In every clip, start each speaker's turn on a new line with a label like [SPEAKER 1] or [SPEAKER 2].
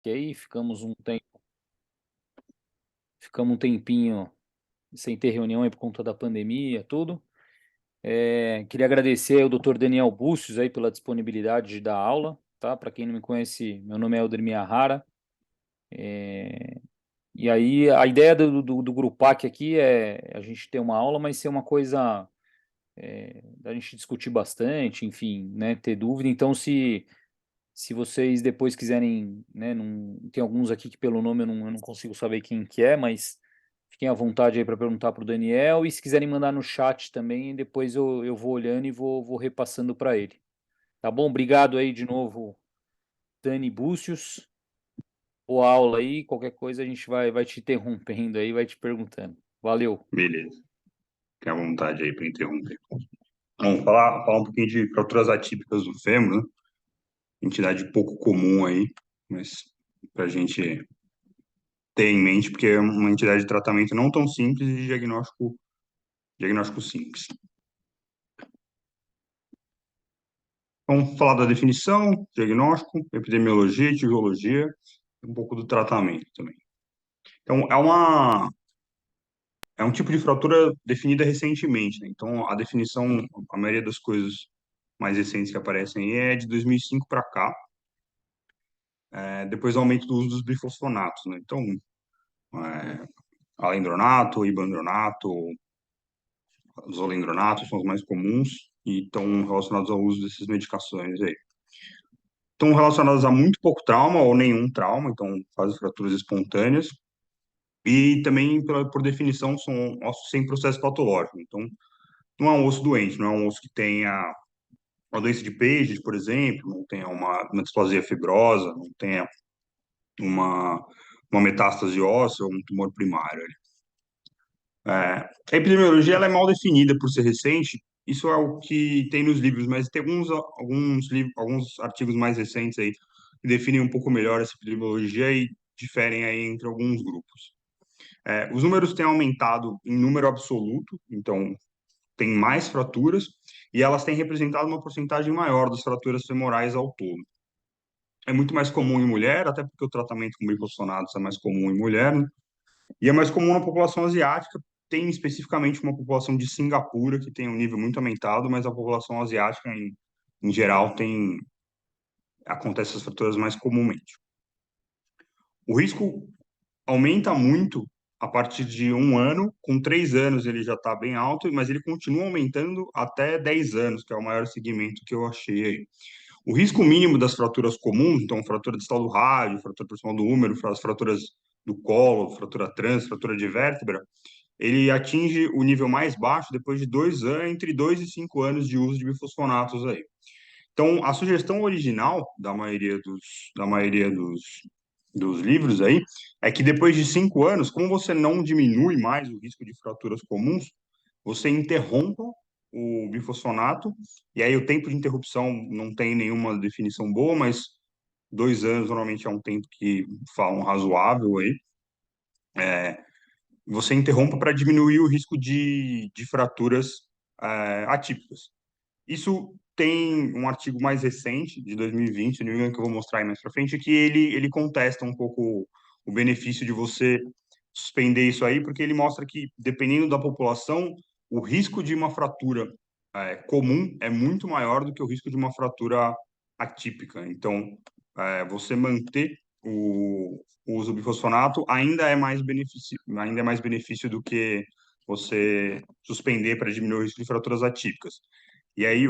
[SPEAKER 1] que aí ficamos um tempinho sem ter reunião aí por conta da pandemia, tudo. Queria agradecer ao Dr. Daniel Búcios aí pela disponibilidade de dar aula, tá? Para quem não me conhece, meu nome é Elder Miyahara. E aí a ideia do Grupac aqui é a gente ter uma aula, mas ser uma coisa da gente discutir bastante, enfim, né? Ter dúvida. Então, se vocês depois quiserem, né? Não, tem alguns aqui que pelo nome eu não consigo saber quem que é, mas fiquem à vontade aí para perguntar para o Daniel. E se quiserem mandar no chat também, depois eu vou olhando e vou repassando para ele. Tá bom? Obrigado aí de novo, Dani Búcios. Boa aula aí. Qualquer coisa a gente vai te interrompendo aí, vai te perguntando. Valeu.
[SPEAKER 2] Beleza, fique à vontade aí para interromper. Vamos falar um pouquinho de fraturas atípicas do fêmur, né? Entidade pouco comum aí, mas para a gente ter em mente, porque é uma entidade de tratamento não tão simples e de diagnóstico simples. Vamos falar da definição, diagnóstico, epidemiologia, etiologia, um pouco do tratamento também. Então, é um tipo de fratura definida recentemente, né? Então, a definição, a maioria das coisas mais recentes que aparecem aí é de 2005 para cá, depois do aumento do uso dos bifosfonatos, né? Então, é, alendronato, ibandronato, zolendronato são os mais comuns e estão relacionados ao uso dessas medicações aí. Estão relacionadas a muito pouco trauma ou nenhum trauma, então fazem fraturas espontâneas. E também, por definição, são ossos sem processo patológico. Então, não é um osso doente, não é um osso que tenha uma doença de Paget, por exemplo, não tenha uma displasia fibrosa, não tenha uma, uma metástase óssea ou um tumor primário. A epidemiologia ela é mal definida por ser recente, isso é o que tem nos livros, mas tem alguns artigos mais recentes aí que definem um pouco melhor essa epidemiologia e diferem aí entre alguns grupos. Os números têm aumentado em número absoluto, então tem mais fraturas, e elas têm representado uma porcentagem maior das fraturas femorais ao todo. É muito mais comum em mulher, até porque o tratamento com glifosados é mais comum em mulher, né? E é mais comum na população asiática. Tem especificamente uma população de Singapura que tem um nível muito aumentado, mas a população asiática, em geral, acontece essas fraturas mais comumente. O risco aumenta muito a partir de 1 ano, com 3 anos ele já está bem alto, mas ele continua aumentando até 10 anos, que é o maior segmento que eu achei aí. O risco mínimo das fraturas comuns, então fratura distal do rádio, fratura proximal do húmero, as fraturas do colo, fratura trans, fratura de vértebra, ele atinge o nível mais baixo depois de 2 anos, entre 2 e 5 anos de uso de bifosfonatos aí. Então, a sugestão original da maioria dos livros aí é que depois de 5 anos, como você não diminui mais o risco de fraturas comuns, você interrompa o bifosfonato, e aí o tempo de interrupção não tem nenhuma definição boa, mas 2 anos normalmente é um tempo que falam razoável aí. Você interrompa para diminuir o risco de fraturas atípicas. Isso tem um artigo mais recente, de 2020, New England, que eu vou mostrar aí mais para frente, que ele contesta um pouco o benefício de você suspender isso aí, porque ele mostra que, dependendo da população, o risco de uma fratura comum é muito maior do que o risco de uma fratura atípica. Então, você manter o uso do bifosfonato ainda é mais benefício do que você suspender para diminuir o risco de fraturas atípicas. E aí,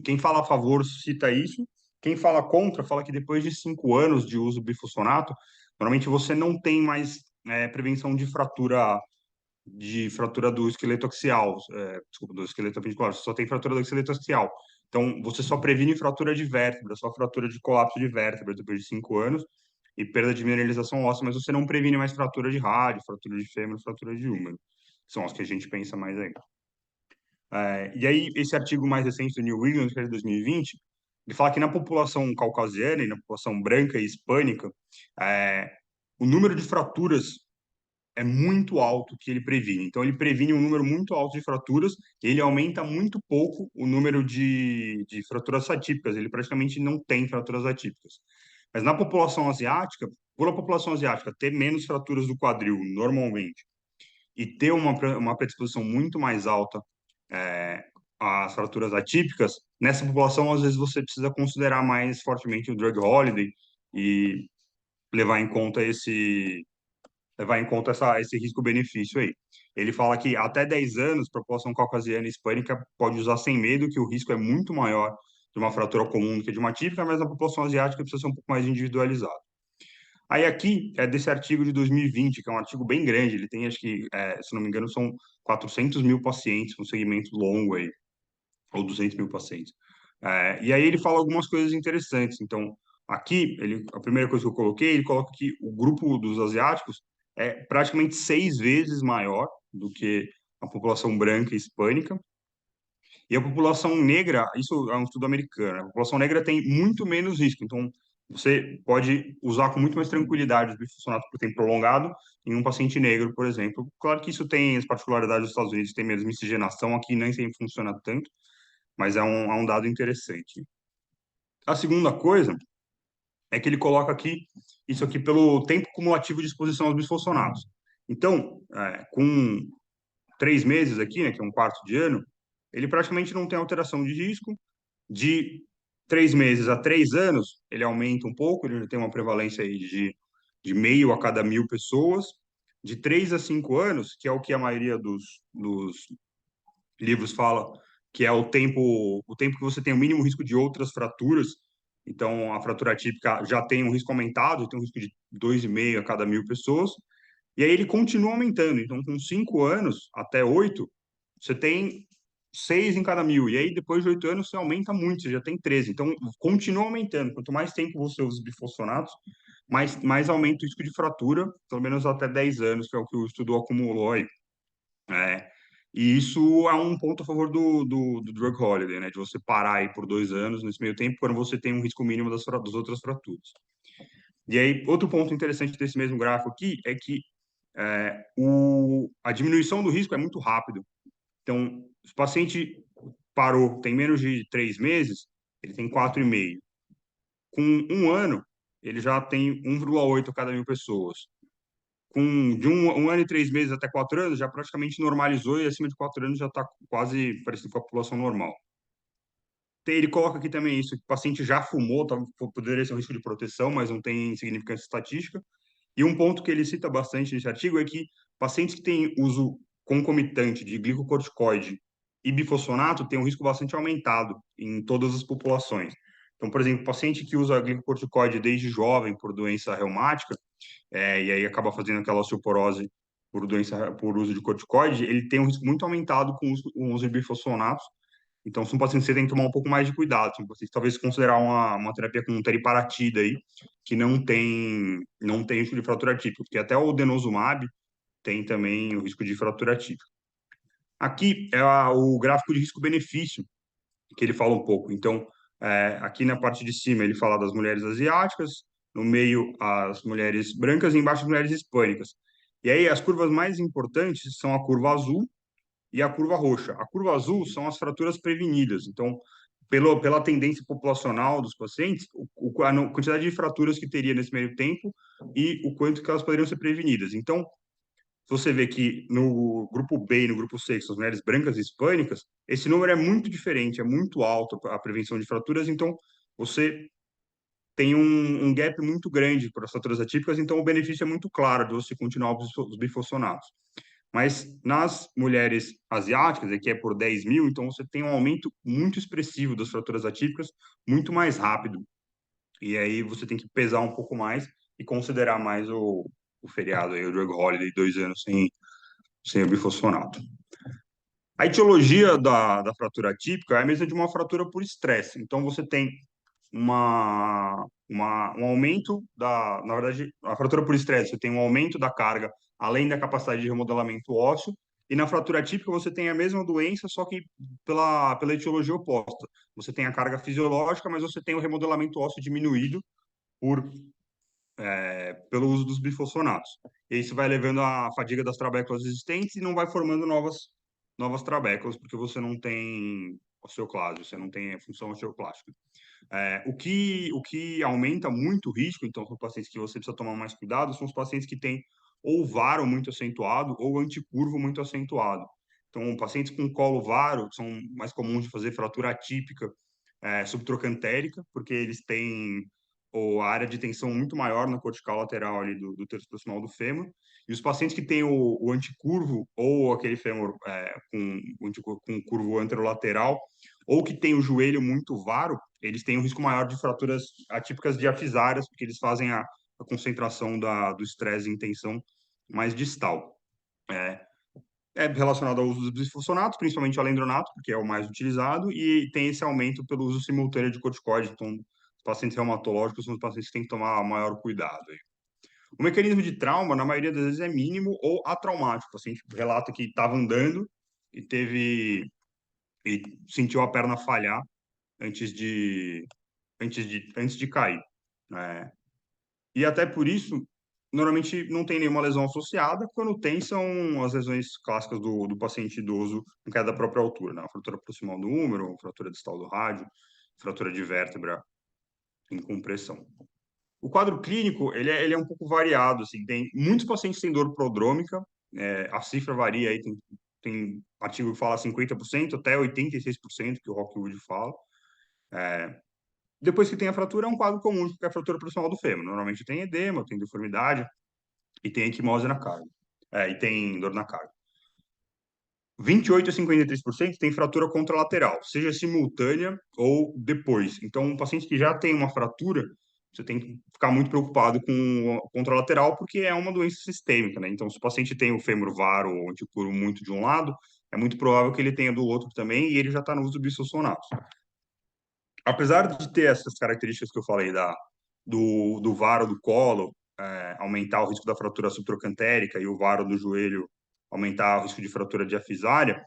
[SPEAKER 2] quem fala a favor cita isso, quem fala contra fala que depois de 5 anos de uso do bifosfonato, normalmente você não tem mais prevenção de fratura do esqueleto axial, desculpa, do esqueleto apendicular, você só tem fratura do esqueleto axial. Então, você só previne fratura de vértebra, só fratura de colapso de vértebra depois de 5 anos e perda de mineralização óssea, mas você não previne mais fratura de rádio, fratura de fêmur, fratura de úmero. São as que a gente pensa mais aí. E aí, esse artigo mais recente do New England, que é de 2020, ele fala que na população caucasiana e na população branca e hispânica, é, o número de fraturas é muito alto que ele previne. Então, ele previne um número muito alto de fraturas e ele aumenta muito pouco o número de fraturas atípicas. Ele praticamente não tem fraturas atípicas. Mas na população asiática, por a população asiática ter menos fraturas do quadril, normalmente, e ter uma predisposição muito mais alta é, às fraturas atípicas, nessa população, às vezes, você precisa considerar mais fortemente o drug holiday e levar em conta esse risco-benefício aí. Ele fala que até 10 anos, a população caucasiana e hispânica pode usar sem medo, que o risco é muito maior de uma fratura comum do que de uma típica, mas na população asiática precisa ser um pouco mais individualizado. Aí aqui é desse artigo de 2020, que é um artigo bem grande, ele tem, acho que, se não me engano, são 400 mil pacientes, um segmento longo aí, ou 200 mil pacientes. E aí ele fala algumas coisas interessantes. Então, aqui, a primeira coisa que eu coloquei, ele coloca que o grupo dos asiáticos é praticamente 6 vezes maior do que a população branca e hispânica. E a população negra, isso é um estudo americano, a população negra tem muito menos risco. Então, você pode usar com muito mais tranquilidade o bifosfonato por tempo prolongado em um paciente negro, por exemplo. Claro que isso tem as particularidades dos Estados Unidos, tem menos miscigenação, aqui nem sempre funciona tanto, mas é um dado interessante. A segunda coisa é que ele coloca aqui isso aqui pelo tempo cumulativo de exposição aos bisfosfonatos. Então, com 3 meses aqui, né, que é um quarto de ano, ele praticamente não tem alteração de risco. De 3 meses a 3 anos, ele aumenta um pouco, ele tem uma prevalência aí de meio a cada 1.000 pessoas. De 3 a 5 anos, que é o que a maioria dos livros fala, que é o tempo que você tem o mínimo risco de outras fraturas. Então, a fratura típica já tem um risco aumentado, tem um risco de 2,5 a cada 1.000 pessoas. E aí ele continua aumentando. Então, com 5 anos até 8, você tem 6 em cada 1.000. E aí, depois de 8 anos, você aumenta muito, você já tem 13. Então, continua aumentando. Quanto mais tempo você usa os bifosfonatos, mais aumenta o risco de fratura, pelo menos até 10 anos, que é o que o estudo acumulou aí. É, e isso é um ponto a favor do drug holiday, né? De você parar aí por 2 anos nesse meio tempo, quando você tem um risco mínimo das outras fraturas. E aí, outro ponto interessante desse mesmo gráfico aqui é que a diminuição do risco é muito rápido. Então, se o paciente parou, tem menos de 3 meses, ele tem 4,5. Com 1 ano, ele já tem 1,8 a cada 1.000 pessoas. De um ano e 3 meses até 4 anos, já praticamente normalizou e acima de 4 anos já está quase parecido com a população normal. Ele coloca aqui também isso, que o paciente já fumou, poderia ser um risco de proteção, mas não tem significância estatística. E um ponto que ele cita bastante nesse artigo é que pacientes que têm uso concomitante de glicocorticoide e bifosfonato têm um risco bastante aumentado em todas as populações. Então, por exemplo, paciente que usa glicocorticoide desde jovem por doença reumática, e aí acaba fazendo aquela osteoporose por uso de corticoide, ele tem um risco muito aumentado com o uso de bifosfonatos. Então, são pacientes que você tem que tomar um pouco mais de cuidado. São pacientes talvez considerar uma terapia com teriparatida aí, que não tem risco de fratura típica, porque até o denosumab tem também o risco de fratura típica. Aqui é o gráfico de risco-benefício, que ele fala um pouco. Então, aqui na parte de cima ele fala das mulheres asiáticas, no meio as mulheres brancas e embaixo as mulheres hispânicas. E aí as curvas mais importantes são a curva azul e a curva roxa. A curva azul são as fraturas prevenidas. Então, pela tendência populacional dos pacientes, a quantidade de fraturas que teria nesse meio tempo e o quanto que elas poderiam ser prevenidas. Então, você vê que no grupo B e no grupo C, que são as mulheres brancas e hispânicas, esse número é muito diferente, é muito alto a prevenção de fraturas, então você tem um gap muito grande para as fraturas atípicas, então o benefício é muito claro de você continuar os bifosfonatos. Mas nas mulheres asiáticas, aqui é por 10.000, então você tem um aumento muito expressivo das fraturas atípicas, muito mais rápido. E aí você tem que pesar um pouco mais e considerar mais o feriado, aí, o drug holiday, 2 anos sem o bifosfonato. A etiologia da fratura atípica é a mesma de uma fratura por estresse. Então, você tem um aumento na verdade, a fratura por estresse, você tem um aumento da carga, além da capacidade de remodelamento ósseo, e na fratura típica você tem a mesma doença, só que pela etiologia oposta. Você tem a carga fisiológica, mas você tem o remodelamento ósseo diminuído pelo uso dos bifosfonatos. E isso vai levando à fadiga das trabéculas existentes e não vai formando novas trabéculas, porque você não tem osteoclase, você não tem função osteoclástica. O que aumenta muito o risco, então, são pacientes que você precisa tomar mais cuidado, são os pacientes que têm ou varo muito acentuado ou anticurvo muito acentuado. Então, pacientes com colo varo são mais comuns de fazer fratura atípica subtrocantérica, porque eles têm a área de tensão muito maior na cortical lateral ali do terço proximal do fêmur. E os pacientes que têm o anticurvo ou aquele fêmur com curvo anterolateral, ou que tem o joelho muito varo, eles têm um risco maior de fraturas atípicas diafisárias, porque eles fazem a concentração do estresse em tensão mais distal. É relacionado ao uso dos bisfosfonatos, principalmente o alendronato, porque é o mais utilizado, e tem esse aumento pelo uso simultâneo de corticoides. Então, os pacientes reumatológicos são os pacientes que têm que tomar maior cuidado. O mecanismo de trauma, na maioria das vezes, é mínimo ou atraumático. O paciente relata que estava andando e sentiu a perna falhar antes de cair. Né? E até por isso, normalmente não tem nenhuma lesão associada. Quando tem, são as lesões clássicas do paciente idoso em queda da própria altura, né? Fratura proximal do húmero, fratura distal do rádio, fratura de vértebra em compressão. O quadro clínico, ele é um pouco variado, assim, tem muitos pacientes têm dor prodrômica, a cifra varia aí, tem artigo que fala 50% até 86% que o Rockwood fala. Depois que tem a fratura, é um quadro comum, que é a fratura proximal do fêmur. Normalmente tem edema, tem deformidade e tem equimose na carne. E tem dor na carne. 28 a 53% tem fratura contralateral, seja simultânea ou depois. Então, um paciente que já tem uma fratura, você tem que ficar muito preocupado com a contralateral, porque é uma doença sistêmica, né? Então, se o paciente tem o fêmur varo ou anticuro muito de um lado, é muito provável que ele tenha do outro também, e ele já está no uso do bisfosfonato. Apesar de ter essas características que eu falei do varo do colo, aumentar o risco da fratura subtrocantérica e o varo do joelho aumentar o risco de fratura diafisária,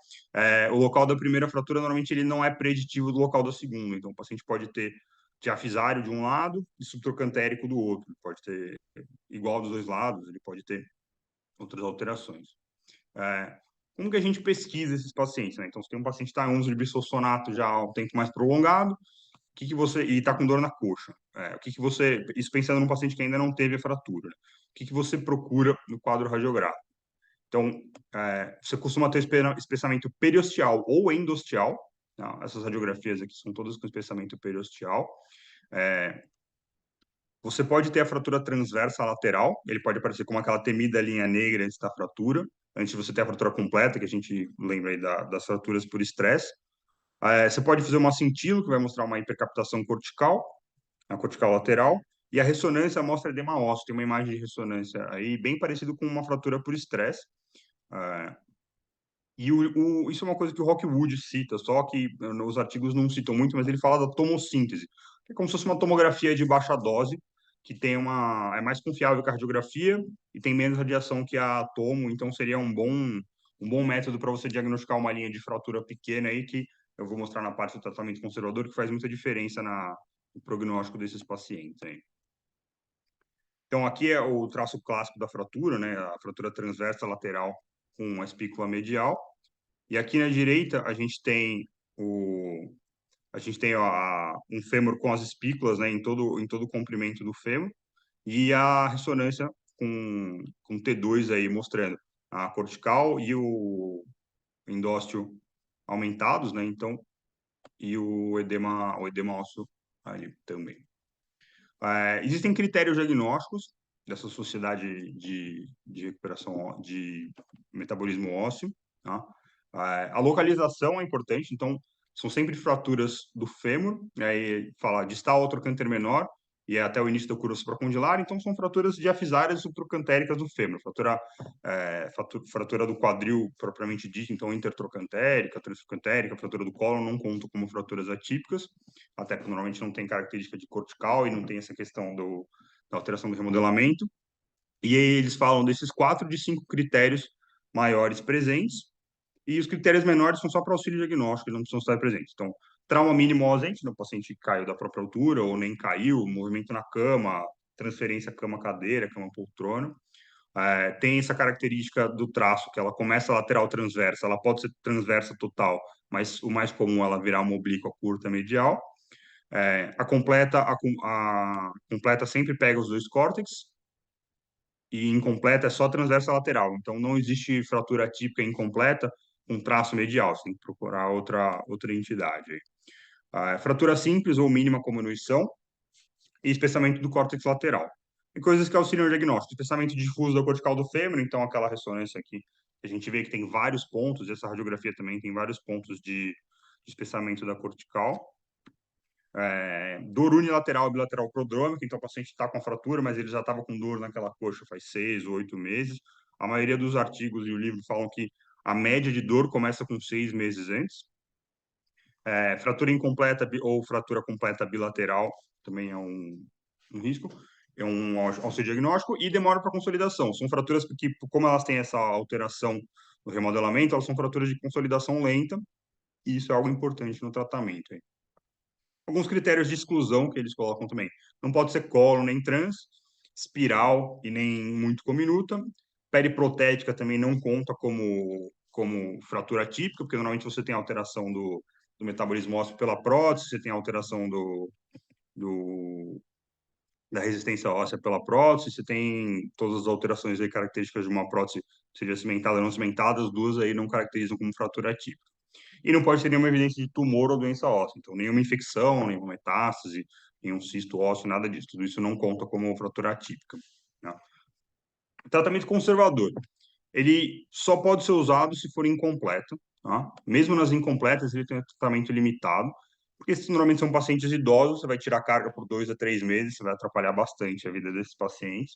[SPEAKER 2] o local da primeira fratura normalmente ele não é preditivo do local da segunda. Então, o paciente pode ter diafisário de um lado e subtrocantérico do outro. Ele pode ter igual dos dois lados, ele pode ter outras alterações. Como que a gente pesquisa esses pacientes, né? Então, se tem um paciente que está em uso de bisfosfonato já há um tempo mais prolongado, que você e está com dor na coxa, o que você, isso pensando num paciente que ainda não teve a fratura, o que você procura no quadro radiográfico? Então, você costuma ter espessamento periosteal ou endosteal, tá? Essas radiografias aqui são todas com espessamento periosteal. Você pode ter a fratura transversa lateral, ele pode aparecer como aquela temida linha negra antes da fratura, antes de você ter a fratura completa, que a gente lembra aí das fraturas por estresse. Você pode fazer uma cintilo, que vai mostrar uma hipercaptação cortical, a cortical lateral, e a ressonância mostra edema ósseo. Tem uma imagem de ressonância aí bem parecido com uma fratura por estresse. Isso é uma coisa que o Rockwood cita, só que os artigos não citam muito, mas ele fala da tomossíntese, que é como se fosse uma tomografia de baixa dose, que é mais confiável que a radiografia e tem menos radiação que a tomo, então seria um bom método para você diagnosticar uma linha de fratura pequena aí, que eu vou mostrar na parte do tratamento conservador, que faz muita diferença no prognóstico desses pacientes aí. Então, aqui é o traço clássico da fratura, né? A fratura transversa lateral com a espícula medial. E aqui na direita a gente tem um fêmur com as espículas, né, em todo o comprimento do fêmur, e a ressonância com T2 aí mostrando a cortical e o endósteo aumentados, né? Então, e o edema ósseo ali também. Existem critérios diagnósticos dessa sociedade de recuperação de metabolismo ósseo, tá? A localização é importante, então são sempre fraturas do fêmur, aí fala distal ao trocânter menor e até o início da curva supracondilar, então são fraturas diafisárias subtrocantéricas do fêmur, fratura do quadril propriamente dita, então intertrocantérica, transtrocantérica, fratura do colo não contam como fraturas atípicas, até porque normalmente não tem característica de cortical e não tem essa questão da alteração do remodelamento. E aí eles falam desses 4 de 5 critérios maiores presentes, e os critérios menores são só para auxílio diagnóstico, eles não precisam estar presentes. Então, trauma mínimo ausente, o paciente caiu da própria altura ou nem caiu, movimento na cama, transferência cama-cadeira, cama-poltrona. Tem essa característica do traço, que ela começa lateral transversa, ela pode ser transversa total, mas o mais comum é ela virar uma oblíqua curta medial. A completa sempre pega os dois córtex, e incompleta é só transversa lateral. Então, não existe fratura típica incompleta com traço medial. Você tem que procurar outra entidade aí. Fratura simples ou mínima cominuição e espessamento do córtex lateral. E coisas que auxiliam o diagnóstico. Espessamento difuso da cortical do fêmur, então aquela ressonância aqui, a gente vê que tem vários pontos, essa radiografia também tem vários pontos de espessamento da cortical. Dor unilateral e bilateral prodrômica, então o paciente está com a fratura, mas ele já estava com dor naquela coxa faz 6 ou 8 meses. A maioria dos artigos e o livro falam que a média de dor começa com 6 meses antes. Fratura incompleta ou fratura completa bilateral também é um risco, é um auxílio diagnóstico e demora para consolidação. São fraturas que, como elas têm essa alteração no remodelamento, elas são fraturas de consolidação lenta, e isso é algo importante no tratamento. Hein? Alguns critérios de exclusão que eles colocam também. Não pode ser colo nem trans, espiral e nem muito cominuta. Periprotética também não conta como fratura típica, porque normalmente você tem alteração do metabolismo ósseo pela prótese, você tem alteração do, da resistência óssea pela prótese, você tem todas as alterações aí características de uma prótese, seja cimentada ou não cimentada, as duas aí não caracterizam como fratura típica. E não pode ter nenhuma evidência de tumor ou doença óssea. Então, nenhuma infecção, nenhuma metástase, nenhum cisto ósseo, nada disso. Tudo isso não conta como fratura atípica. Né? Tratamento conservador. Ele só pode ser usado se for incompleto. Tá? Mesmo nas incompletas, ele tem um tratamento limitado, porque esses normalmente são pacientes idosos, você vai tirar carga por 2 a 3 meses, você vai atrapalhar bastante a vida desses pacientes.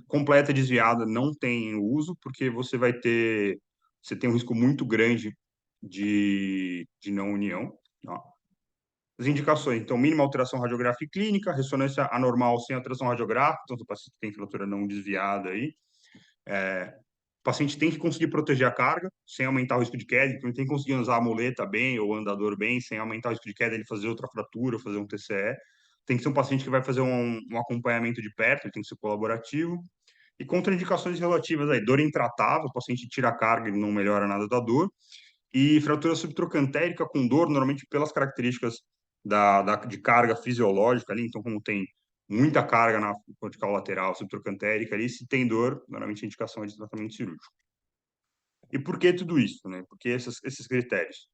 [SPEAKER 2] Completa desviada não tem uso, porque você tem um risco muito grande de não união. Tá? As indicações, então, mínima alteração radiográfica e clínica, ressonância anormal sem alteração radiográfica, então, o paciente tem fratura não desviada aí. O paciente tem que conseguir proteger a carga, sem aumentar o risco de queda, então ele tem que conseguir usar a muleta bem ou o andador bem, sem aumentar o risco de queda, ele fazer outra fratura, fazer um TCE. Tem que ser um paciente que vai fazer um acompanhamento de perto, ele tem que ser colaborativo. E contraindicações relativas aí, dor intratável, o paciente tira a carga e não melhora nada da dor. E fratura subtrocantérica com dor, normalmente pelas características de carga fisiológica ali, então como tem muita carga na cortical lateral subtrocantérica ali, se tem dor, normalmente a indicação é de tratamento cirúrgico. E por que tudo isso, né? Por que esses critérios?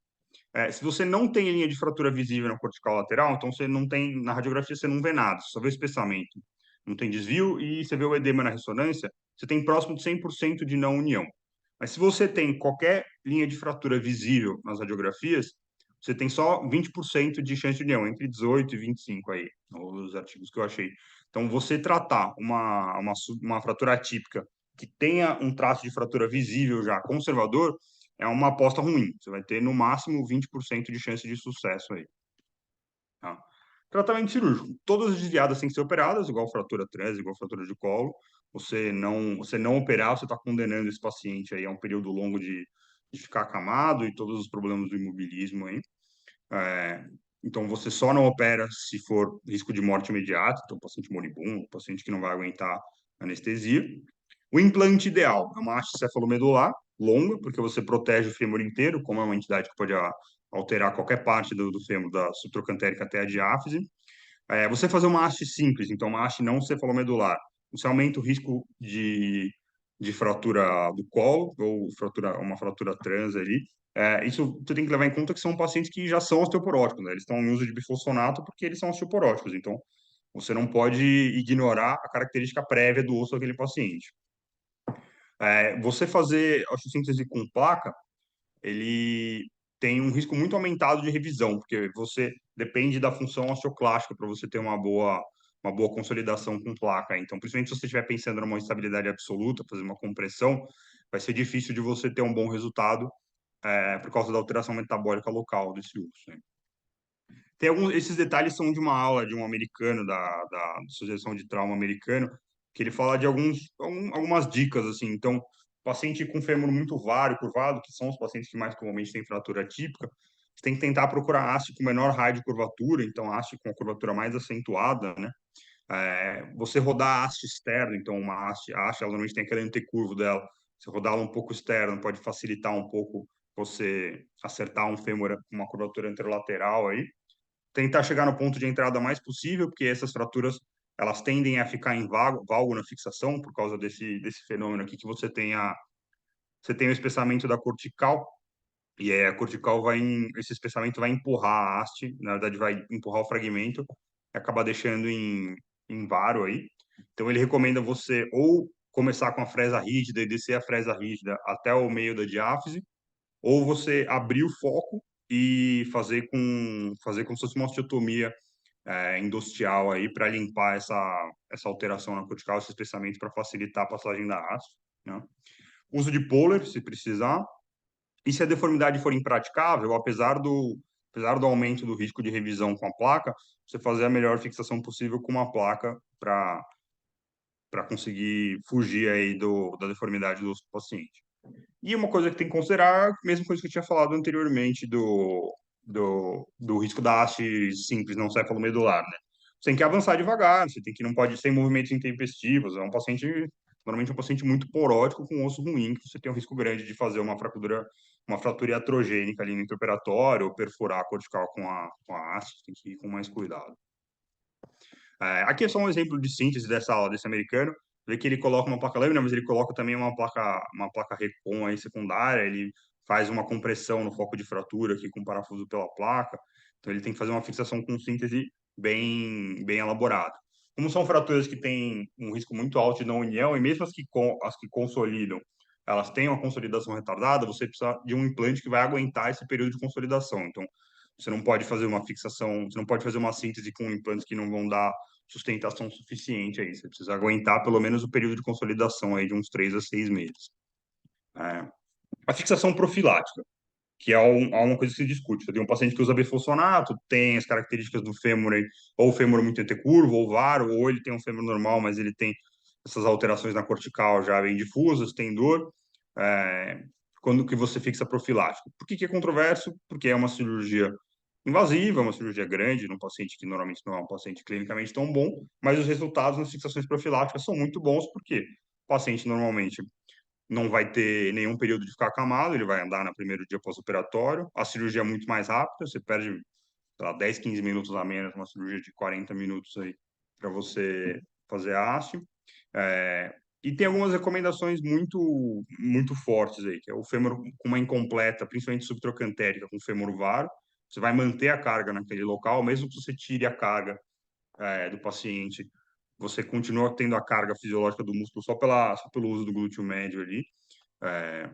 [SPEAKER 2] Se você não tem linha de fratura visível na cortical lateral, então você não tem, na radiografia você não vê nada, você só vê o espessamento. Não tem desvio e você vê o edema na ressonância, você tem próximo de 100% de não união. Mas se você tem qualquer linha de fratura visível nas radiografias, você tem só 20% de chance de união, entre 18 e 25 aí, os artigos que eu achei. Então, você tratar uma fratura atípica que tenha um traço de fratura visível já conservador, é uma aposta ruim. Você vai ter, no máximo, 20% de chance de sucesso aí. Tá? Tratamento cirúrgico. Todas as desviadas têm que ser operadas, igual fratura trans, igual fratura de colo. Você não operar, você está condenando esse paciente aí a um período longo de ficar acamado e todos os problemas do imobilismo aí. Então, você só não opera se for risco de morte imediata, então, paciente moribundo, paciente que não vai aguentar anestesia. O implante ideal é uma haste cefalomedular longa, porque você protege o fêmur inteiro, como é uma entidade que pode alterar qualquer parte do fêmur, da subtrocantérica até a diáfise. Você fazer uma haste simples, então uma haste não cefalomedular, você aumenta o risco de fratura do colo ou uma fratura trans ali. Isso você tem que levar em conta que são pacientes que já são osteoporóticos, né? Eles estão em uso de bifosfonato porque eles são osteoporóticos, então você não pode ignorar a característica prévia do osso daquele paciente. Você fazer osteossíntese com placa, ele tem um risco muito aumentado de revisão, porque você depende da função osteoclástica para você ter uma boa consolidação com placa. Então, principalmente se você estiver pensando numa estabilidade absoluta, fazer uma compressão, vai ser difícil de você ter um bom resultado por causa da alteração metabólica local desse uso. Né? Esses detalhes são de uma aula de um americano, da Associação de Trauma Americano, que ele fala de algumas dicas, assim. Então, paciente com fêmur muito vário, curvado, que são os pacientes que mais comumente têm fratura típica, você tem que tentar procurar haste com menor raio de curvatura, então haste com a curvatura mais acentuada, né? Você rodar a haste externa, então a haste ela normalmente tem aquele antecurvo dela, você rodá-la um pouco externo pode facilitar um pouco você acertar um fêmur com uma curvatura anterolateral aí. tentar chegar no ponto de entrada mais possível, porque essas fraturas elas tendem a ficar em valgo na fixação por causa desse fenômeno aqui que você tem o espessamento da cortical, e a cortical esse espessamento vai empurrar a haste, na verdade vai empurrar o fragmento, e acaba deixando em varo aí. Então ele recomenda você ou começar com a fresa rígida e descer a fresa rígida até o meio da diáfise, ou você abrir o foco e fazer como se fosse uma osteotomia endosteal aí para limpar essa alteração na cortical, esse espessamento para facilitar a passagem da haste, né? Uso de Polar, se precisar. E se a deformidade for impraticável, apesar do aumento do risco de revisão com a placa, você fazer a melhor fixação possível com uma placa para conseguir fugir aí da deformidade do paciente. E uma coisa que tem que considerar, a mesma coisa que eu tinha falado anteriormente do risco da haste simples, não cefalomedular, né? Você tem que avançar devagar, você tem que não pode ser movimentos intempestivos. É um paciente, normalmente é um paciente muito porótico com osso ruim, que você tem um risco grande de fazer uma fratura iatrogênica ali no intraoperatório ou perfurar a cortical com a haste, tem que ir com mais cuidado. Aqui é só um exemplo de síntese dessa aula desse americano. Vê que ele coloca uma placa lâmina, mas ele coloca também uma placa Recon aí secundária. Ele faz uma compressão no foco de fratura aqui com parafuso pela placa. Então ele tem que fazer uma fixação com síntese bem elaborada. Como são fraturas que têm um risco muito alto de não união, e mesmo as que consolidam, elas têm uma consolidação retardada, você precisa de um implante que vai aguentar esse período de consolidação. Então, você não pode fazer uma fixação, você não pode fazer uma síntese com implantes que não vão dar sustentação suficiente aí. Você precisa aguentar pelo menos o período de consolidação aí de uns 3 a 6 meses. A fixação profilática, que é uma coisa que se discute. Você tem um paciente que usa bifosfonato, tem as características do fêmur aí, ou o fêmur muito antecurvo, ou varo, ou ele tem um fêmur normal, mas ele tem essas alterações na cortical já bem difusas, tem dor. Quando que você fixa profilático? Por que é controverso? Porque é uma cirurgia invasiva, uma cirurgia grande, num paciente que normalmente não é um paciente clinicamente tão bom, mas os resultados nas fixações profiláticas são muito bons, porque o paciente normalmente não vai ter nenhum período de ficar acamado, ele vai andar no primeiro dia pós-operatório, a cirurgia é muito mais rápida, você perde, sei lá, 10, 15 minutos a menos, uma cirurgia de 40 minutos aí, para você fazer a haste. E tem algumas recomendações muito fortes aí, que é o fêmur com uma incompleta, principalmente subtrocantérica, com fêmur varo. Você vai manter a carga naquele local, mesmo que você tire a carga do paciente, você continua tendo a carga fisiológica do músculo só pelo uso do glúteo médio ali. É,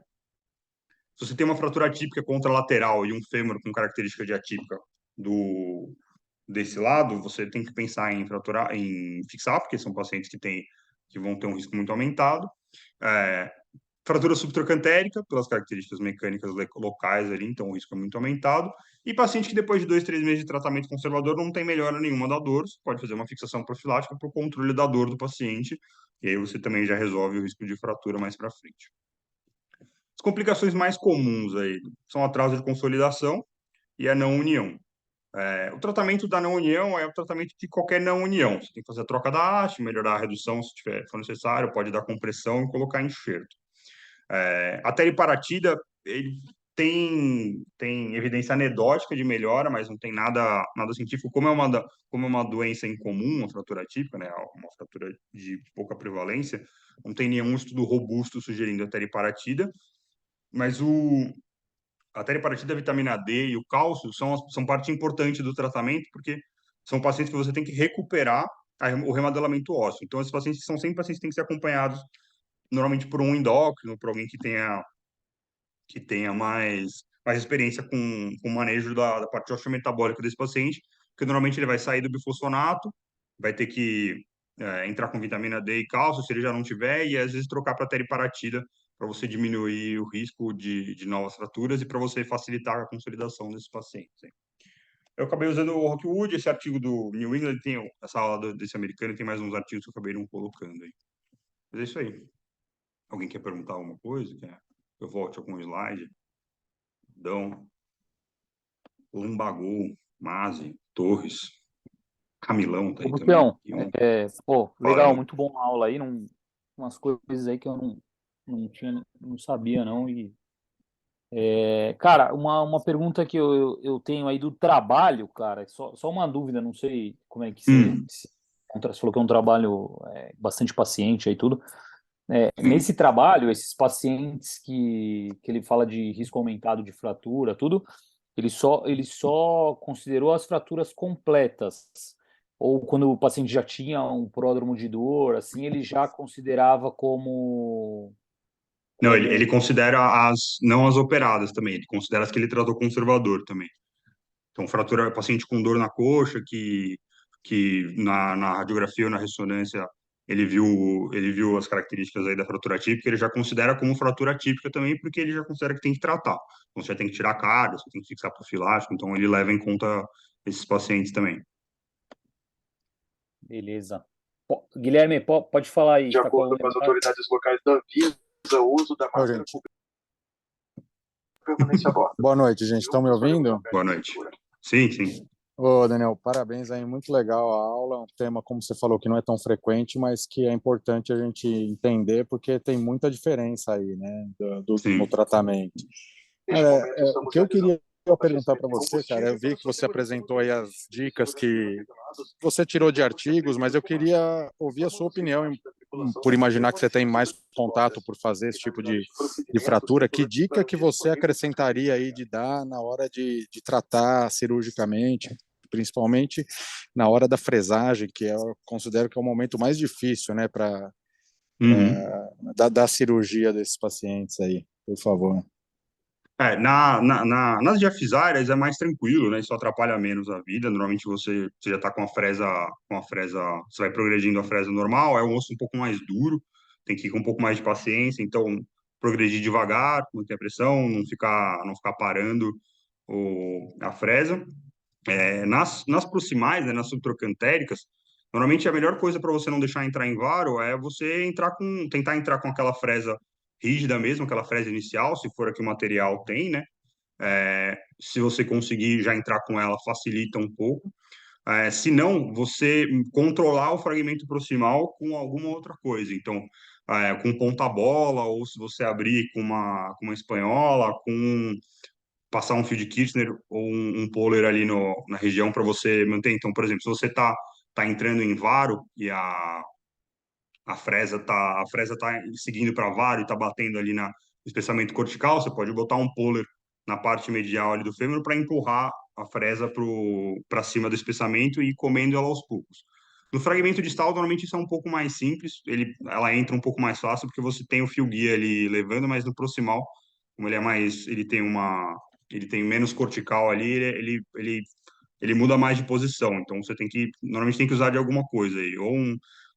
[SPEAKER 2] Se você tem uma fratura atípica contralateral e um fêmur com característica de atípica desse lado, você tem que pensar em fixar, porque são pacientes que vão ter um risco muito aumentado. É, Fratura subtrocantérica, pelas características mecânicas locais ali, então o risco é muito aumentado. E paciente que depois de 2, 3 meses de tratamento conservador não tem melhora nenhuma da dor, você pode fazer uma fixação profilática para o controle da dor do paciente, e aí você também já resolve o risco de fratura mais para frente. As complicações mais comuns aí são atraso de consolidação e a não união. O tratamento da não união é o tratamento de qualquer não união. Você tem que fazer a troca da haste, melhorar a redução se for necessário, pode dar compressão e colocar enxerto. A teriparatida, ele tem evidência anedótica de melhora, mas não tem nada científico. Como é uma doença incomum, uma fratura atípica, né, uma fratura de pouca prevalência, não tem nenhum estudo robusto sugerindo a teriparatida, mas a teriparatida, a vitamina D e o cálcio são parte importante do tratamento, porque são pacientes que você tem que recuperar o remodelamento ósseo. Então, esses pacientes são sempre pacientes que têm que ser acompanhados normalmente por um endócrino, por alguém que tenha mais experiência com o manejo da parte osteometabólica desse paciente, porque normalmente ele vai sair do bifosfonato, vai ter que entrar com vitamina D e cálcio, se ele já não tiver, e às vezes trocar para teriparatida para você diminuir o risco de novas fraturas e para você facilitar a consolidação desses pacientes. Hein? Eu acabei usando o Rockwood, esse artigo do New England, essa aula desse americano, e tem mais uns artigos que eu acabei não colocando aí. Mas é isso aí. Alguém quer perguntar alguma coisa? Quer que eu volte algum slide? Dão, Lumbagol, Mazi, Torres, Camilão tá
[SPEAKER 1] Ô,
[SPEAKER 2] aí também.
[SPEAKER 1] Lucião, pô,
[SPEAKER 2] Fala
[SPEAKER 1] legal,
[SPEAKER 2] aí.
[SPEAKER 1] muito bom a aula aí, umas coisas aí que eu não sabia não, e Cara, uma pergunta que eu tenho aí do trabalho, cara, só uma dúvida, não sei como é que
[SPEAKER 2] Hum,
[SPEAKER 1] você falou que é um trabalho bastante paciente aí tudo.
[SPEAKER 2] sim.
[SPEAKER 1] Nesse trabalho, esses pacientes que ele fala de risco aumentado de fratura, tudo, ele só considerou as fraturas completas. Ou quando o paciente já tinha um pródromo de dor, assim, ele já considerava como,
[SPEAKER 2] Não, ele
[SPEAKER 1] como
[SPEAKER 2] considera não as operadas também, ele considera as que ele tratou conservador também. Então, fratura, paciente com dor na coxa, que na radiografia ou na ressonância ele viu as características aí da fratura típica, ele já considera como fratura típica também, porque ele já considera que tem que tratar. Então, você tem que tirar carga, você tem que fixar profilático, então ele leva em conta esses pacientes também.
[SPEAKER 1] beleza. Guilherme, pode falar aí,
[SPEAKER 3] De
[SPEAKER 1] está com
[SPEAKER 3] acordo
[SPEAKER 1] algum
[SPEAKER 3] com as
[SPEAKER 1] comentário?
[SPEAKER 3] autoridades locais da Anvisa, o uso da máscara
[SPEAKER 4] gente.
[SPEAKER 3] permanece a bordo.
[SPEAKER 4] Boa noite, gente. Estão me ouvindo?
[SPEAKER 2] Boa noite. Sim, sim.
[SPEAKER 4] Ô, Daniel, parabéns aí. Muito legal a aula. Um tema, como você falou, que não é tão frequente, mas que é importante a gente entender, porque tem muita diferença aí, né, no
[SPEAKER 2] Sim.
[SPEAKER 4] tratamento. O que eu queria perguntar para você, cara, eu vi que você apresentou aí as dicas que você tirou de artigos, mas eu queria ouvir a sua opinião, por imaginar que você tem mais contato por fazer esse tipo de fratura. Que dica que você acrescentaria aí de dar na hora de tratar cirurgicamente, principalmente na hora da fresagem, que eu considero que é o momento mais difícil, né, para
[SPEAKER 2] Uhum.
[SPEAKER 4] da cirurgia desses pacientes aí, por favor.
[SPEAKER 2] Nas diafisárias é mais tranquilo, né? Isso atrapalha menos a vida. Normalmente você já está com a fresa, você vai progredindo a fresa normal, é um osso um pouco mais duro, tem que ir com um pouco mais de paciência, então progredir devagar, manter a pressão, não ficar parando a fresa. Nas proximais, né, nas subtrocantéricas, normalmente a melhor coisa para você não deixar entrar em varo é você tentar entrar com aquela fresa rígida mesmo, aquela fresa inicial, se for a que o material tem, né? Se você conseguir já entrar com ela, facilita um pouco. Se não, você controlar o fragmento proximal com alguma outra coisa. Então, com ponta-bola, ou se você abrir com uma espanhola, passar um fio de Kirchner ou um Polar ali na região para você manter. Então, por exemplo, se você tá entrando em varo e a fresa tá seguindo para varo e tá batendo ali no espessamento cortical, você pode botar um Polar na parte medial ali do fêmur para empurrar a fresa para cima do espessamento e ir comendo ela aos poucos. No fragmento distal, normalmente isso é um pouco mais simples, ela entra um pouco mais fácil porque você tem o fio guia ali levando, mas no proximal, como ele tem menos cortical ali, ele muda mais de posição. Então normalmente tem que usar de alguma coisa aí,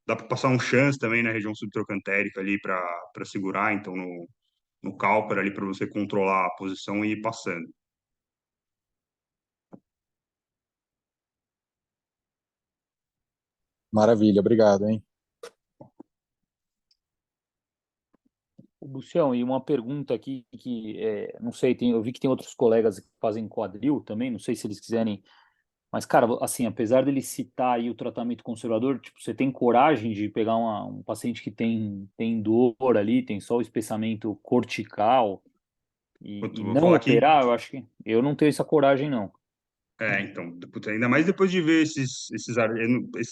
[SPEAKER 2] dá para passar um chance também na região subtrocantérica ali para segurar, então no cálper ali para você controlar a posição e ir passando.
[SPEAKER 4] Maravilha, obrigado, hein?
[SPEAKER 1] O Lucião, e uma pergunta aqui que, não sei, eu vi que tem outros colegas que fazem quadril também, não sei se eles quiserem, mas, cara, assim, apesar dele citar aí o tratamento conservador, tipo, você tem coragem de pegar um paciente que tem dor ali, tem só o espessamento cortical e
[SPEAKER 2] Vou
[SPEAKER 1] não
[SPEAKER 2] falar que
[SPEAKER 1] operar? Eu acho que eu não tenho essa coragem, não.
[SPEAKER 2] então, puta, ainda mais depois de ver esses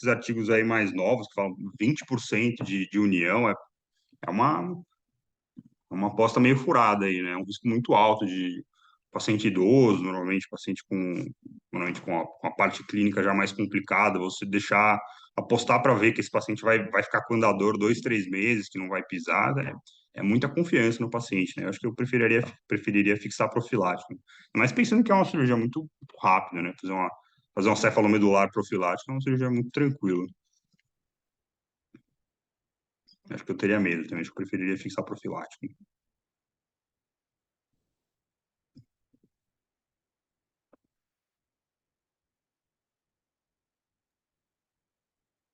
[SPEAKER 2] artigos aí mais novos, que falam 20% de união, é uma aposta meio furada aí, né? É um risco muito alto de paciente idoso, normalmente com a parte clínica já mais complicada, você deixar apostar para ver que esse paciente vai ficar com andador 2, 3 meses, que não vai pisar, né? É muita confiança no paciente, né? Eu acho que eu preferiria fixar profilático. Mas pensando que é uma cirurgia muito rápida, né? Fazer uma cefalomedular profilática é uma cirurgia muito tranquila. Acho que eu teria medo também, acho que eu preferiria fixar profilático.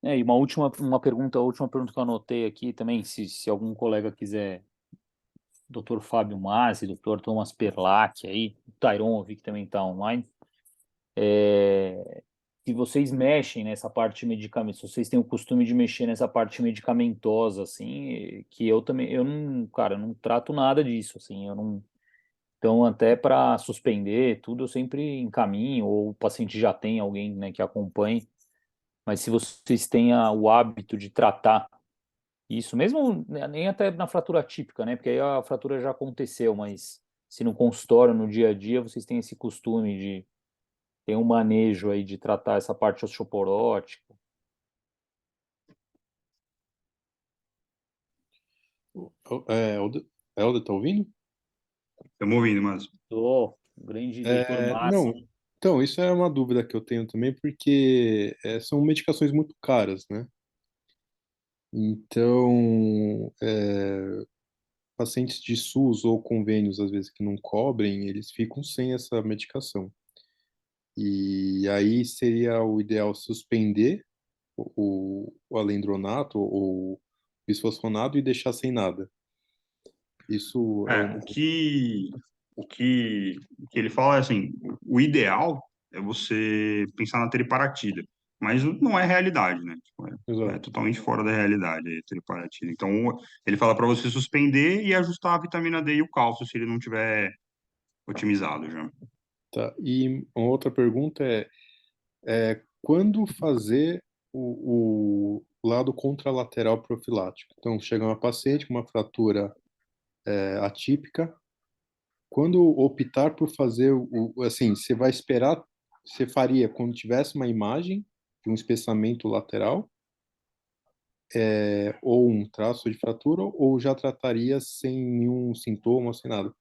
[SPEAKER 1] E uma última pergunta que eu anotei aqui também, se algum colega quiser, Dr. Fábio Mazzi, Dr. Thomas Perlac aí, o Tyron, eu vi que também está online. Se vocês mexem nessa parte de medicamentos, se vocês têm o costume de mexer nessa parte medicamentosa, assim, que eu também, eu não, cara, eu não trato nada disso, assim, eu não, Então, até para suspender tudo, eu sempre encaminho, ou o paciente já tem alguém, né, que acompanhe. Mas se vocês têm o hábito de tratar isso, mesmo né, nem até na fratura típica, né? Porque aí a fratura já aconteceu, mas se no consultório, no dia a dia, vocês têm esse costume de ter um manejo aí de tratar essa parte osteoporótica.
[SPEAKER 5] Helder, tá ouvindo?
[SPEAKER 2] Estamos ouvindo, mas
[SPEAKER 1] O grande doutor
[SPEAKER 5] Não,
[SPEAKER 1] Márcio.
[SPEAKER 5] então, isso é uma dúvida que eu tenho também, porque são medicações muito caras, né? Então, pacientes de SUS ou convênios, às vezes, que não cobrem, eles ficam sem essa medicação. E aí seria o ideal suspender o alendronato ou o bisfosfonato e deixar sem nada. Isso é
[SPEAKER 2] o que ele fala é assim, o ideal é você pensar na teriparatida, mas não é realidade, né? Tipo, é
[SPEAKER 5] Exato.
[SPEAKER 2] totalmente fora da realidade a teriparatida. Então, ele fala para você suspender e ajustar a vitamina D e o cálcio se ele não tiver otimizado já.
[SPEAKER 5] Tá. E uma outra pergunta é quando fazer o lado contralateral profilático? Então, chega uma paciente com uma fratura atípica, quando optar por fazer assim, você vai esperar, você faria quando tivesse uma imagem de um espessamento lateral, ou um traço de fratura, ou já trataria sem nenhum sintoma, sem nada?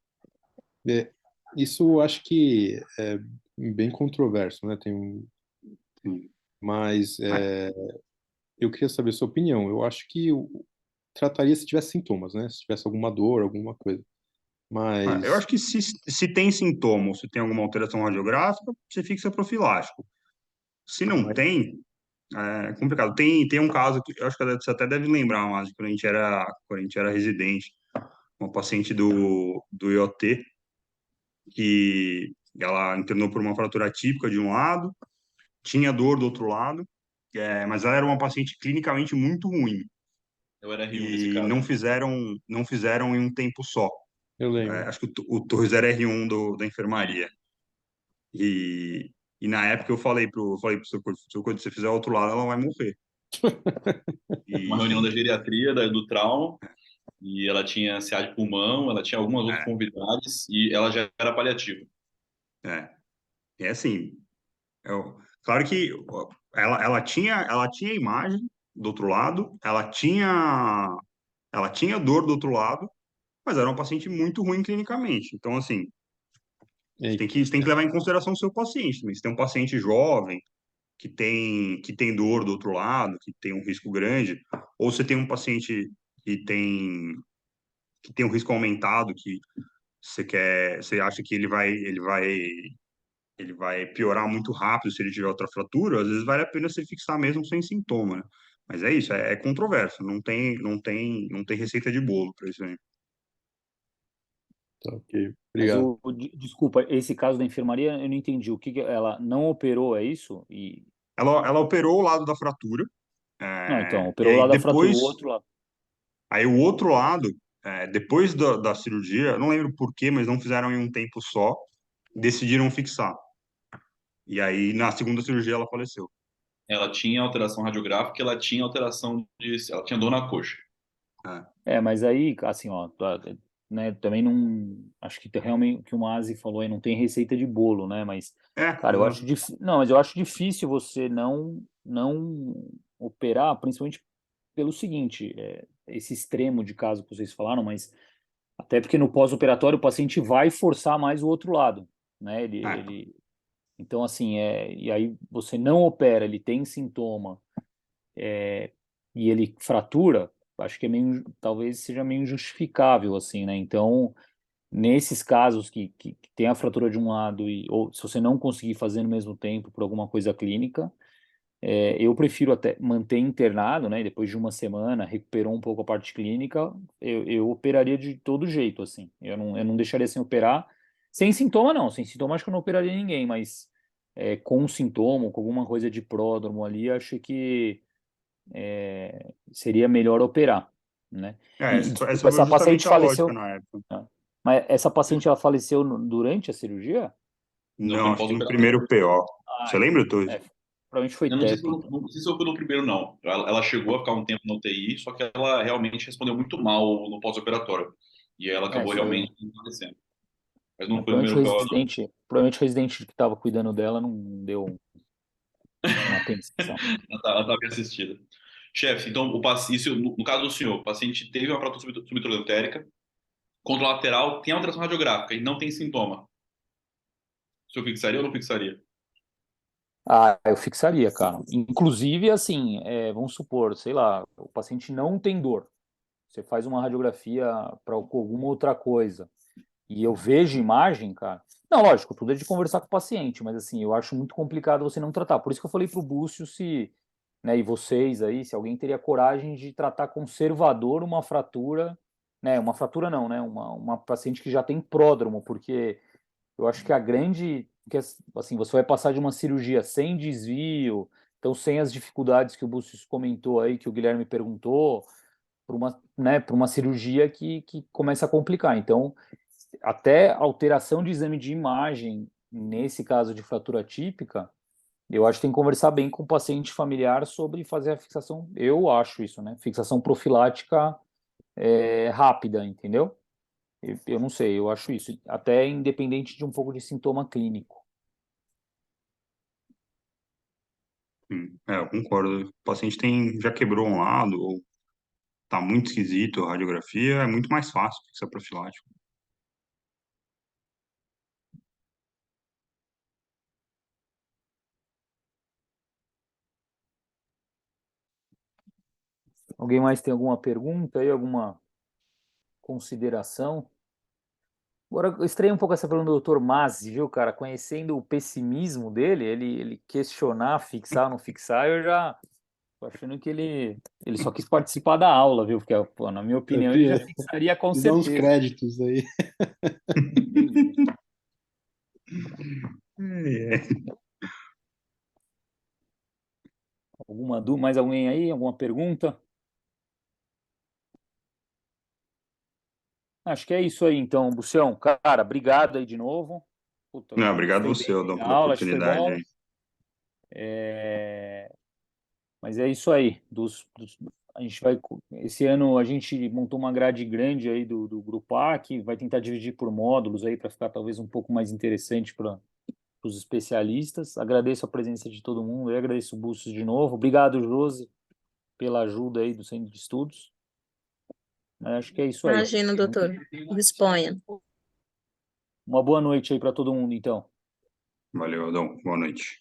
[SPEAKER 5] É, isso eu acho que é bem controverso, né?
[SPEAKER 2] Sim.
[SPEAKER 5] Mas
[SPEAKER 2] É,
[SPEAKER 5] eu queria saber a sua opinião. Eu acho que eu trataria se tivesse sintomas, né? Se tivesse alguma dor, alguma coisa.
[SPEAKER 2] eu
[SPEAKER 5] Mas,
[SPEAKER 2] acho que se tem sintoma ou se tem alguma alteração radiográfica, você fixa profilático. Se não tem, é complicado. Tem um caso que eu acho que você até deve lembrar, mas quando a gente era residente, uma paciente do IOT, que ela internou por uma fratura típica de um lado, tinha dor do outro lado, mas ela era uma paciente clinicamente muito ruim
[SPEAKER 6] Eu era R1 nesse
[SPEAKER 2] e
[SPEAKER 6] caso.
[SPEAKER 2] não fizeram em um tempo só.
[SPEAKER 5] eu lembro.
[SPEAKER 2] Acho que o Torres era R1 da enfermaria. E na época eu falei pro seu, quando você fizer o outro lado, ela vai morrer.
[SPEAKER 6] Uma reunião da
[SPEAKER 2] E
[SPEAKER 6] geriatria, do trauma, e ela tinha CA de pulmão, ela tinha algumas outras
[SPEAKER 2] é,
[SPEAKER 6] comorbidades, e ela já era paliativa.
[SPEAKER 2] é, é assim, claro que ela tinha imagem do outro lado, ela tinha dor do outro lado, mas era uma paciente muito ruim clinicamente. Então, assim, você
[SPEAKER 5] E,
[SPEAKER 2] tem que levar em consideração o seu paciente também. Se tem um paciente jovem que tem dor do outro lado, que tem um risco grande, ou você tem um paciente que tem um risco aumentado, que você acha que ele vai piorar muito rápido se ele tiver outra fratura, às vezes vale a pena você fixar mesmo sem sintoma, né? Mas é isso, é controverso, não tem receita de bolo para isso aí.
[SPEAKER 5] tá, ok.
[SPEAKER 1] Mas
[SPEAKER 5] Obrigado.
[SPEAKER 1] desculpa, esse caso da enfermaria, eu não entendi. O que ela não operou, é isso?
[SPEAKER 2] Ela operou o lado da fratura,
[SPEAKER 1] Não, então,
[SPEAKER 2] e
[SPEAKER 1] operou
[SPEAKER 2] aí
[SPEAKER 1] lá da fratura, o
[SPEAKER 2] depois,
[SPEAKER 1] outro lá.
[SPEAKER 2] aí o outro lado, depois da cirurgia, eu não lembro por quê, mas não fizeram em um tempo só, decidiram fixar. E aí, na segunda cirurgia, ela faleceu.
[SPEAKER 6] Ela tinha alteração radiográfica, ela tinha ela tinha dor na coxa.
[SPEAKER 1] Mas aí, assim, ó, né, também não, acho que realmente o que o Mazi falou aí não tem receita de bolo, né, mas, cara, eu acho
[SPEAKER 2] Exato.
[SPEAKER 1] não, mas eu acho difícil você não operar, principalmente pelo seguinte, esse extremo de caso que vocês falaram, mas até porque no pós-operatório o paciente vai forçar mais o outro lado, né,
[SPEAKER 2] É,
[SPEAKER 1] então, assim, e aí você não opera, ele tem sintoma, e ele fratura, acho que talvez seja meio injustificável, assim, né? Então, nesses casos que tem a fratura de um lado, ou se você não conseguir fazer no mesmo tempo por alguma coisa clínica, eu prefiro até manter internado, né? Depois de uma semana, recuperou um pouco a parte clínica, eu operaria de todo jeito, assim. Eu não deixaria sem operar. Sem sintoma, não. Sem sintoma, acho que eu não operaria ninguém, mas com sintoma, com alguma coisa de pródromo ali, acho que seria melhor operar, né? E
[SPEAKER 2] essa
[SPEAKER 1] desculpa,
[SPEAKER 2] foi
[SPEAKER 1] essa paciente
[SPEAKER 2] justamente a lógica
[SPEAKER 1] faleceu.
[SPEAKER 2] na época.
[SPEAKER 1] Ah, Mas essa paciente, ela faleceu durante a cirurgia?
[SPEAKER 6] Não,
[SPEAKER 2] Não,
[SPEAKER 6] foi no
[SPEAKER 2] acho que no
[SPEAKER 6] pós-operatório.
[SPEAKER 2] primeiro PO. Você
[SPEAKER 1] Então,
[SPEAKER 2] lembra, Tuzi?
[SPEAKER 1] provavelmente foi
[SPEAKER 6] Eu não sei se
[SPEAKER 1] TEP.
[SPEAKER 6] não sei se foi no primeiro, não. Ela chegou a ficar um tempo na UTI, só que ela realmente respondeu muito mal no pós-operatório. E ela acabou
[SPEAKER 1] Isso aí.
[SPEAKER 6] realmente falecendo. Mas não foi no
[SPEAKER 1] Provavelmente
[SPEAKER 6] primeiro PO, não.
[SPEAKER 1] provavelmente o residente que estava cuidando dela não deu uma atenção.
[SPEAKER 6] Ela tá bem assistida. Chefe, então, isso, no caso do senhor, o paciente teve uma fratura subtroncotérica, contralateral, tem alteração radiográfica e não tem sintoma. O senhor fixaria ou não fixaria?
[SPEAKER 1] Ah, eu fixaria, cara. Inclusive, assim, vamos supor, sei lá, o paciente não tem dor. Você faz uma radiografia para alguma outra coisa e eu vejo imagem, cara. Não, lógico, tudo é de conversar com o paciente, mas assim, eu acho muito complicado você não tratar. Por isso que eu falei pro Búcio se, né, e vocês aí, se alguém teria coragem de tratar conservador uma fratura, né, uma fratura não, né, uma paciente que já tem pródromo, porque eu acho que a grande, que assim, você vai passar de uma cirurgia sem desvio, então sem as dificuldades que o Búcio comentou aí, que o Guilherme perguntou, para uma, né, para uma cirurgia que começa a complicar. Então, até alteração de exame de imagem, nesse caso de fratura típica, eu acho que tem que conversar bem com o paciente familiar sobre fazer a fixação, eu acho isso, né? Fixação profilática rápida, entendeu? Eu não sei, eu acho isso, até independente de um pouco de sintoma clínico.
[SPEAKER 2] Eu concordo. O paciente já quebrou um lado, ou tá muito esquisito a radiografia, é muito mais fácil fixar profilático.
[SPEAKER 1] Alguém mais tem alguma pergunta aí, alguma consideração? Agora, eu estranhei um pouco essa pergunta do Dr. Mazzi, viu, cara? Conhecendo o pessimismo dele, ele questionar, fixar ou não fixar, eu já tô achando que ele só quis participar da aula, viu? Porque, pô, na minha opinião, ele já fixaria com
[SPEAKER 5] Me dá uns
[SPEAKER 1] certeza.
[SPEAKER 5] créditos aí.
[SPEAKER 2] É.
[SPEAKER 1] Mais alguém aí? Alguma pergunta? Acho que é isso aí, então, Bucião. Cara, obrigado aí de novo. Puta,
[SPEAKER 2] Não, obrigado
[SPEAKER 1] gostei
[SPEAKER 2] você,
[SPEAKER 1] bem aí
[SPEAKER 2] Aldão,
[SPEAKER 1] da
[SPEAKER 2] pela
[SPEAKER 1] aula, acho que foi
[SPEAKER 2] oportunidade
[SPEAKER 1] bom.
[SPEAKER 2] aí.
[SPEAKER 1] Mas é isso aí. A gente vai. Esse ano a gente montou uma grade grande aí do Grupo A, que vai tentar dividir por módulos aí para ficar talvez um pouco mais interessante para os especialistas. Agradeço a presença de todo mundo, eu agradeço o Búcios de novo. Obrigado, Josi, pela ajuda aí do Centro de Estudos. Acho que é isso aí.
[SPEAKER 7] Imagina, doutor. Disponha.
[SPEAKER 1] Uma boa noite aí para todo mundo, então.
[SPEAKER 2] Valeu, Aldão. Boa noite.